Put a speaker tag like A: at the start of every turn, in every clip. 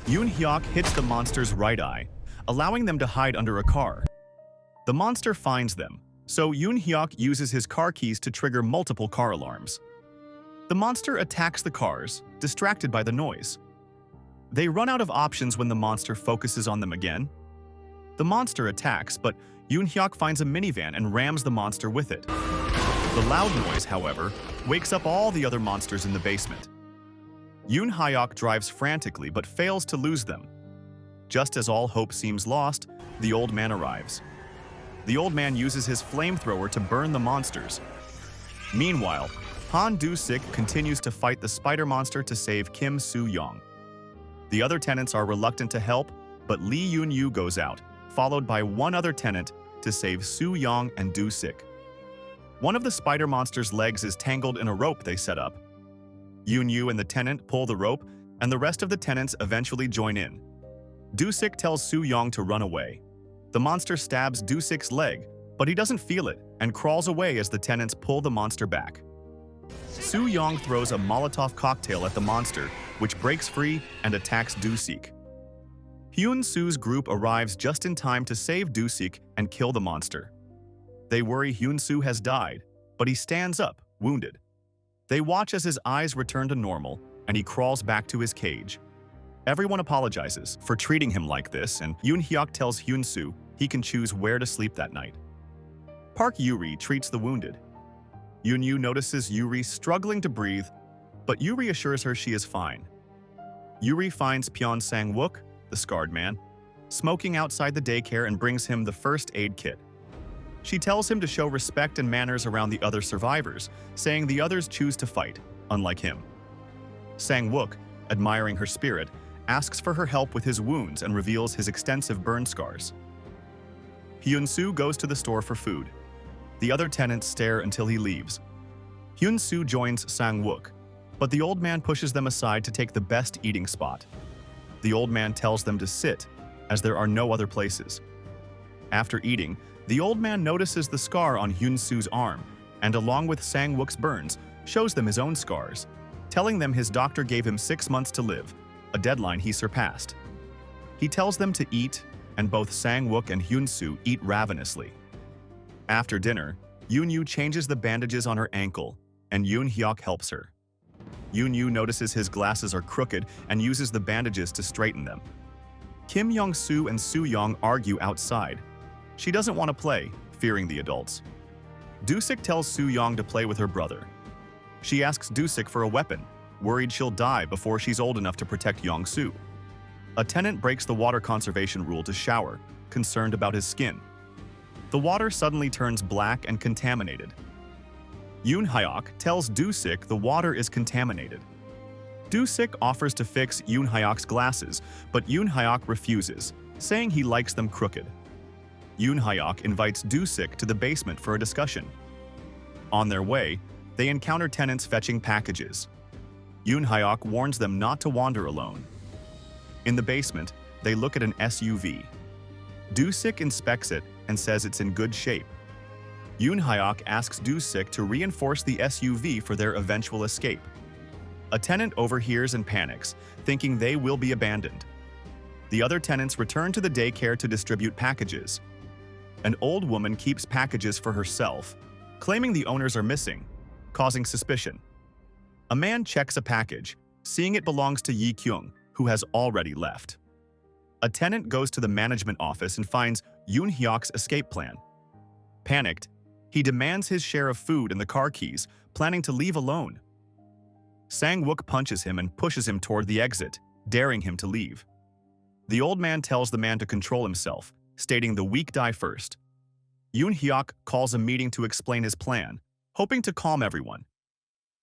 A: Yoon Hyuk hits the monster's right eye, allowing them to hide under a car. The monster finds them, so Yoon Hyuk uses his car keys to trigger multiple car alarms. The monster attacks the cars, distracted by the noise. They run out of options when the monster focuses on them again. The monster attacks, but Yoon Hyuk finds a minivan and rams the monster with it. The loud noise, however, wakes up all the other monsters in the basement. Yoon Hyuk drives frantically but fails to lose them. Just as all hope seems lost, the old man arrives. The old man uses his flamethrower to burn the monsters. Meanwhile, Han Do-sik continues to fight the spider monster to save Kim Soo-young. The other tenants are reluctant to help, but Lee Yoon-yu goes out, followed by one other tenant, to save Soo-young and Do-sik. One of the spider monster's legs is tangled in a rope they set up. Yoon-yu and the tenant pull the rope, and the rest of the tenants eventually join in. Do-sik tells Soo-young to run away. The monster stabs Do-sik's leg, but he doesn't feel it and crawls away as the tenants pull the monster back. Soo-young throws a Molotov cocktail at the monster, which breaks free and attacks Do-sik. Hyun-soo's group arrives just in time to save Do-sik and kill the monster. They worry Hyun-soo has died, but he stands up, wounded. They watch as his eyes return to normal, and he crawls back to his cage. Everyone apologizes for treating him like this, and Yoon Hyuk tells Hyun-soo he can choose where to sleep that night. Park Yuri treats the wounded. Yoon-yu notices Yuri struggling to breathe, but Yuri assures her she is fine. Yuri finds Pyeon Sang-wook, the scarred man, smoking outside the daycare and brings him the first aid kit. She tells him to show respect and manners around the other survivors, saying the others choose to fight, unlike him. Sang-wook, admiring her spirit, asks for her help with his wounds and reveals his extensive burn scars. Hyun-soo goes to the store for food. The other tenants stare until he leaves. Hyun-soo joins Sang-wook, but the old man pushes them aside to take the best eating spot. The old man tells them to sit, as there are no other places. After eating, the old man notices the scar on Hyun-soo's arm, and along with Sang-wook's burns, shows them his own scars, telling them his doctor gave him 6 months to live, a deadline he surpassed. He tells them to eat, and both Sang-wook and Hyun-soo eat ravenously. After dinner, Yoon-yu changes the bandages on her ankle, and Yoon Hyuk helps her. Yoon-yu notices his glasses are crooked and uses the bandages to straighten them. Kim Young-soo and Soo-young argue outside. She doesn't want to play, fearing the adults. Do-sik tells Soo-young to play with her brother. She asks Do-sik for a weapon, worried she'll die before she's old enough to protect Young-soo. A tenant breaks the water conservation rule to shower, concerned about his skin. The water suddenly turns black and contaminated. Yoon Hyuk tells Do-sik the water is contaminated. Do-sik offers to fix Yoon Hyuk's glasses, but Yoon Hyuk refuses, saying he likes them crooked. Yoon Hyuk invites Do-sik to the basement for a discussion. On their way, they encounter tenants fetching packages. Yoon Hyuk warns them not to wander alone. In the basement, they look at an SUV. Do-sik inspects it and says it's in good shape. Yoon Hyuk asks Do-sik to reinforce the SUV for their eventual escape. A tenant overhears and panics, thinking they will be abandoned. The other tenants return to the daycare to distribute packages. An old woman keeps packages for herself, claiming the owners are missing, causing suspicion. A man checks a package, seeing it belongs to Yi Kyung, who has already left. A tenant goes to the management office and finds Yoon Hyuk's escape plan. Panicked, he demands his share of food and the car keys, planning to leave alone. Sang-wook punches him and pushes him toward the exit, daring him to leave. The old man tells the man to control himself, stating the weak die first. Yoon Hyuk calls a meeting to explain his plan, hoping to calm everyone.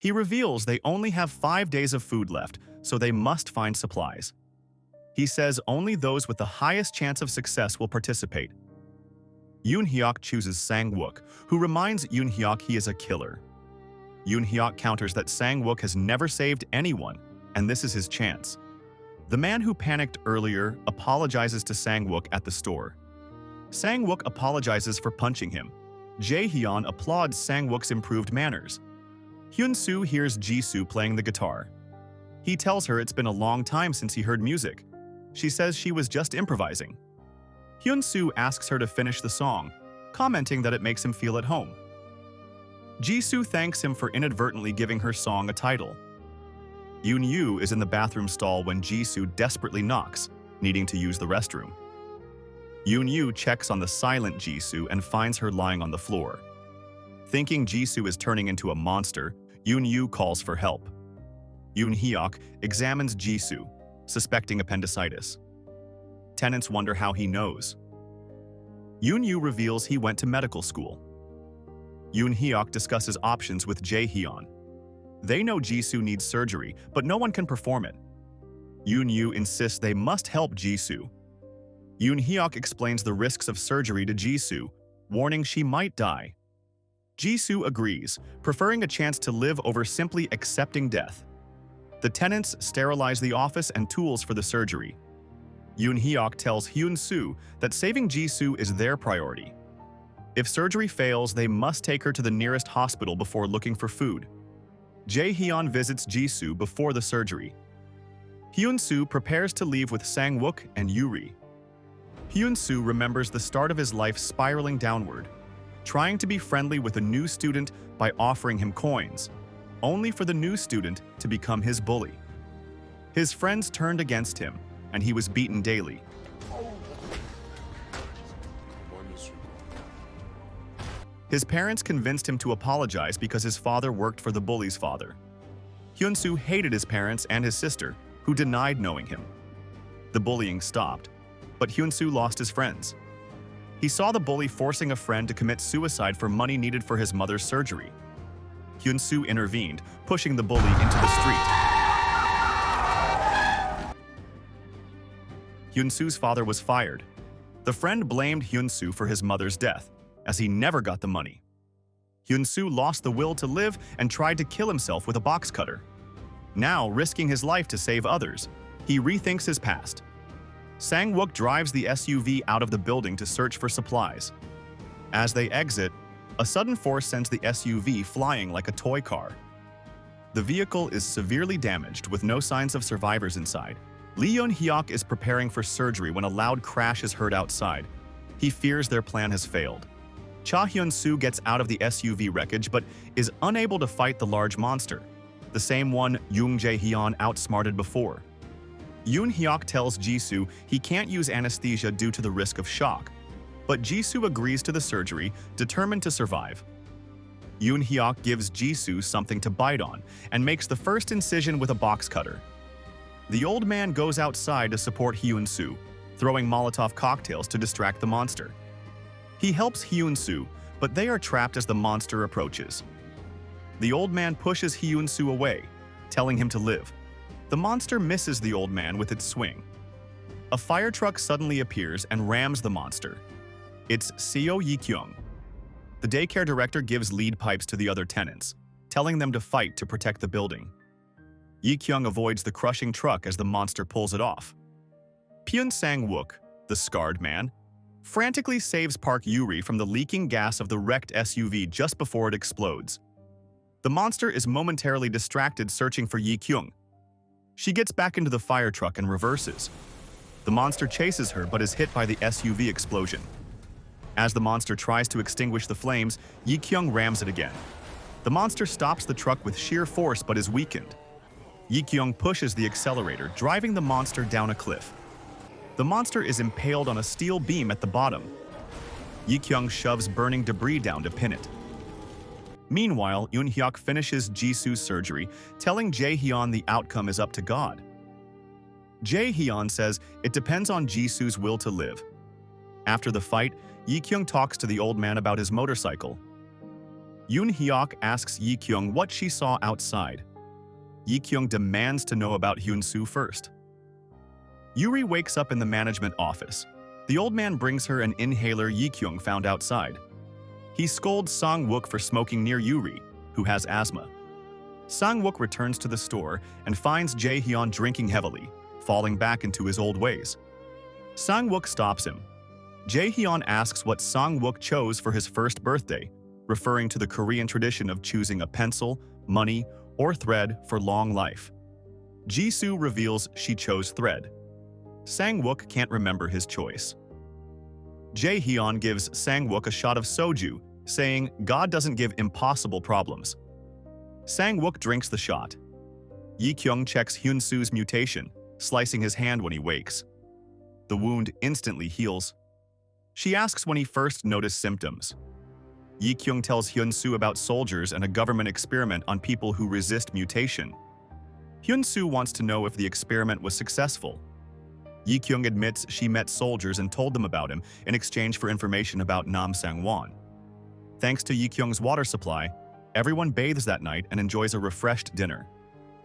A: He reveals they only have 5 days of food left, so they must find supplies. He says only those with the highest chance of success will participate. Yoon Hyuk chooses Sang-wook, who reminds Yoon Hyuk he is a killer. Yoon Hyuk counters that Sang-wook has never saved anyone, and this is his chance. The man who panicked earlier apologizes to Sang-wook at the store. Sang-wook apologizes for punching him. Jae-hyun applauds Sang-wook's improved manners. Hyun-soo hears Jisoo playing the guitar. He tells her it's been a long time since he heard music, She says she was just improvising. Hyun-soo asks her to finish the song, commenting that it makes him feel at home. Jisoo thanks him for inadvertently giving her song a title. Yoon-yu is in the bathroom stall when Jisoo desperately knocks, needing to use the restroom. Yoon-yu checks on the silent Jisoo and finds her lying on the floor. Thinking Jisoo is turning into a monster, Yoon-yu calls for help. Yoon-hyuk examines Jisoo, suspecting appendicitis. Tenants wonder how he knows. Yoon-yu reveals he went to medical school. Yoon-hyuk discusses options with Jae-hyun. They know Jisoo needs surgery, but no one can perform it. Yoon-yu insists they must help Jisoo. Yoon-hyuk explains the risks of surgery to Jisoo, warning she might die. Jisoo agrees, preferring a chance to live over simply accepting death. The tenants sterilize the office and tools for the surgery. Yoon-hyuk tells Hyun-soo that saving Jisoo is their priority. If surgery fails, they must take her to the nearest hospital before looking for food. Jae-hyun visits Jisoo before the surgery. Hyun-soo prepares to leave with Sang-wook and Yuri. Hyun-soo remembers the start of his life spiraling downward, trying to be friendly with a new student by offering him coins, only for the new student to become his bully. His friends turned against him, and he was beaten daily. His parents convinced him to apologize because his father worked for the bully's father. Hyun-soo hated his parents and his sister, who denied knowing him. The bullying stopped, but Hyun-soo lost his friends. He saw the bully forcing a friend to commit suicide for money needed for his mother's surgery. Hyun-soo intervened, pushing the bully into the street. Hyun-soo's father was fired. The friend blamed Hyun-soo for his mother's death, as he never got the money. Hyun-soo lost the will to live and tried to kill himself with a box cutter. Now, risking his life to save others, he rethinks his past. Sang-wook drives the SUV out of the building to search for supplies. As they exit, a sudden force sends the SUV flying like a toy car. The vehicle is severely damaged with no signs of survivors inside. Lee Yoon-hyuk is preparing for surgery when a loud crash is heard outside. He fears their plan has failed. Cha Hyun-soo gets out of the SUV wreckage but is unable to fight the large monster, the same one Yoon Jae-hyun outsmarted before. Yoon-hyuk tells Jisoo he can't use anesthesia due to the risk of shock, but Jisoo agrees to the surgery, determined to survive. Yoon-hyuk gives Jisoo something to bite on and makes the first incision with a box cutter. The old man goes outside to support Hyun-soo, throwing Molotov cocktails to distract the monster. He helps Hyun-soo, but they are trapped as the monster approaches. The old man pushes Hyun-soo away, telling him to live. The monster misses the old man with its swing. A fire truck suddenly appears and rams the monster. It's Seo Yi-kyung. The daycare director gives lead pipes to the other tenants, telling them to fight to protect the building. Yi-kyung avoids the crushing truck as the monster pulls it off. Pyun Sang-wook, the scarred man, frantically saves Park Yuri from the leaking gas of the wrecked SUV just before it explodes. The monster is momentarily distracted searching for Yi-kyung. She gets back into the fire truck and reverses. The monster chases her but is hit by the SUV explosion. As the monster tries to extinguish the flames, Yi-kyung rams it again. The monster stops the truck with sheer force but is weakened. Yi-kyung pushes the accelerator, driving the monster down a cliff. The monster is impaled on a steel beam at the bottom. Yi-kyung shoves burning debris down to pin it. Meanwhile, Yoon-hyuk finishes Jisoo's surgery, telling Jae-hyun the outcome is up to God. Jae-hyun says it depends on Jisoo's will to live. After the fight, Yi-kyung talks to the old man about his motorcycle. Yoon-hyuk asks Yi-kyung what she saw outside. Yi-kyung demands to know about Hyun-soo first. Yuri wakes up in the management office. The old man brings her an inhaler Yi-kyung found outside. He scolds Sang-wook for smoking near Yuri, who has asthma. Sang-wook returns to the store and finds Jae-hyun drinking heavily, falling back into his old ways. Sang-wook stops him. Jae-hyun asks what Sang-wook chose for his first birthday, referring to the Korean tradition of choosing a pencil, money, or thread for long life. Jisoo reveals she chose thread. Sang-wook can't remember his choice. Jae-hyun gives Sang-wook a shot of soju, saying God doesn't give impossible problems. Sang-wook drinks the shot. Yi-kyung checks Hyun-soo's mutation, slicing his hand when he wakes. The wound instantly heals. She asks when he first noticed symptoms. Yi-kyung tells Hyun-soo about soldiers and a government experiment on people who resist mutation. Hyun-soo wants to know if the experiment was successful. Yi-kyung admits she met soldiers and told them about him in exchange for information about Nam Sang-won. Thanks to Yi-kyung's water supply, everyone bathes that night and enjoys a refreshed dinner.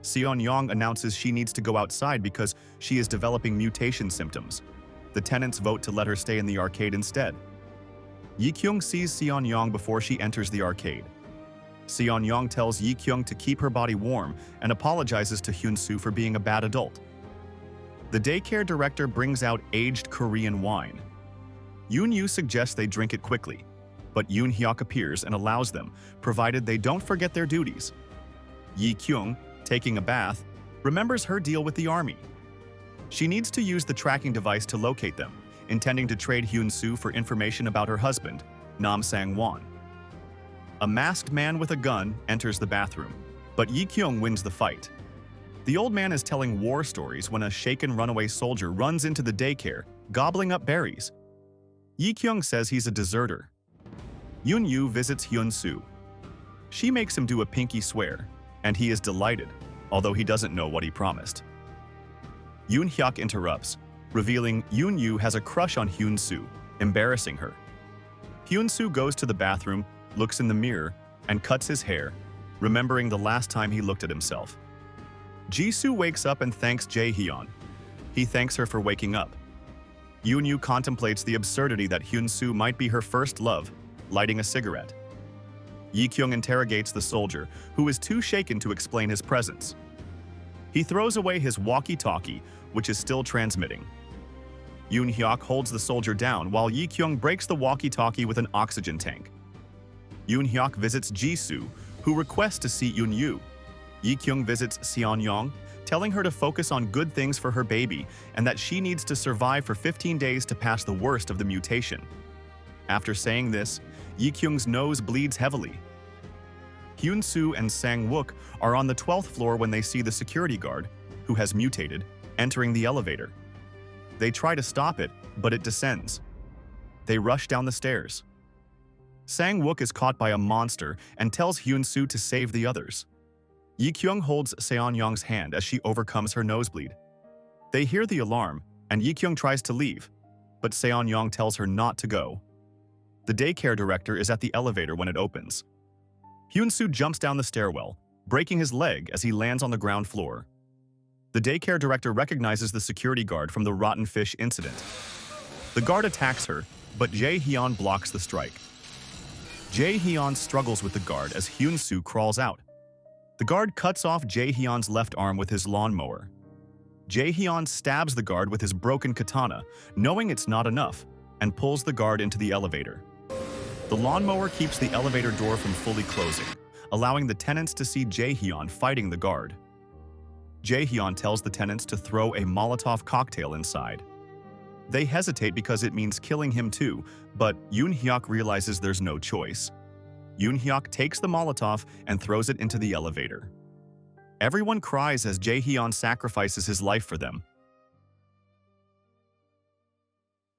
A: Seon-young announces she needs to go outside because she is developing mutation symptoms. The tenants vote to let her stay in the arcade instead. Yi-kyung sees Seon-young before she enters the arcade. Seon-young tells Yi-kyung to keep her body warm and apologizes to Hyun-soo for being a bad adult. The daycare director brings out aged Korean wine. Yoon-yu suggests they drink it quickly, but Yoon-hyuk appears and allows them, provided they don't forget their duties. Yi-kyung, taking a bath, remembers her deal with the army. She needs to use the tracking device to locate them, intending to trade Hyun-soo for information about her husband, Nam Sang-won. A masked man with a gun enters the bathroom, but Yi-kyung wins the fight. The old man is telling war stories when a shaken runaway soldier runs into the daycare, gobbling up berries. Yi-kyung says he's a deserter. Yoon-yu visits Hyun-soo. She makes him do a pinky swear, and he is delighted, although he doesn't know what he promised. Yoon-hyuk interrupts, revealing Yoon-yu has a crush on Hyun-soo, embarrassing her. Hyun-soo goes to the bathroom, looks in the mirror, and cuts his hair, remembering the last time he looked at himself. Jisoo wakes up and thanks Jae-hyun. He thanks her for waking up. Yoon-yu contemplates the absurdity that Hyun-soo might be her first love, lighting a cigarette. Yi-kyung interrogates the soldier, who is too shaken to explain his presence. He throws away his walkie-talkie, which is still transmitting. Yoon-hyuk holds the soldier down while Yi-kyung breaks the walkie-talkie with an oxygen tank. Yoon-hyuk visits Jisoo, who requests to see Yoon-yu. Yi-kyung visits Seon-young, telling her to focus on good things for her baby and that she needs to survive for 15 days to pass the worst of the mutation. After saying this, Yi-kyung's nose bleeds heavily. Hyun-soo and Sang-wook are on the 12th floor when they see the security guard, who has mutated, entering the elevator. They try to stop it, but it descends. They rush down the stairs. Sang-wook is caught by a monster and tells Hyun-soo to save the others. Yi-kyung holds Seon-young's hand as she overcomes her nosebleed. They hear the alarm, and Yi-kyung tries to leave, but Seon-young tells her not to go. The daycare director is at the elevator when it opens. Hyun-soo jumps down the stairwell, breaking his leg as he lands on the ground floor. The daycare director recognizes the security guard from the rotten fish incident. The guard attacks her, but Jae-hyun blocks the strike. Jae-hyun struggles with the guard as Hyun-soo crawls out. The guard cuts off Jae-hyun's left arm with his lawnmower. Jae-hyun stabs the guard with his broken katana, knowing it's not enough, and pulls the guard into the elevator. The lawnmower keeps the elevator door from fully closing, allowing the tenants to see Jae-hyun fighting the guard. Jae-hyun tells the tenants to throw a Molotov cocktail inside. They hesitate because it means killing him too, but Yoon-hyuk realizes there's no choice. Yoon-hyuk takes the Molotov and throws it into the elevator. Everyone cries as Jae-hyun sacrifices his life for them,